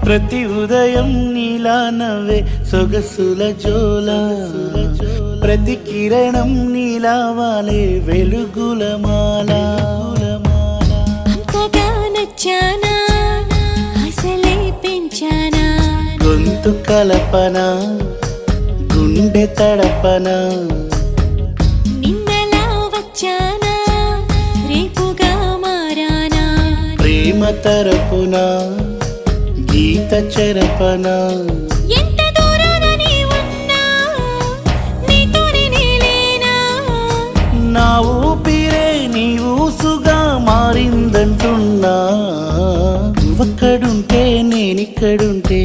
ప్రతి ఉదయం నీలా నవ్వే సొగసుల జోల ప్రతి కిరణం నీలా వాలే వెలుగుల మాల అంతగా నచ్చానా అసలే పెంచానా గొంతు కలపన గుండె తడపన నిన్నలా వచ్చానా రేపుగా మారానా ప్రేమ తరపున గీత చెరపన ఎంత దూరాన నీ ఉన్నా నీతోనే నేలేనా నా ఊపిరే నీ ఊసుగా మారిందంటున్నా నువ్వక్కడుంటే నేనిక్కడుంటే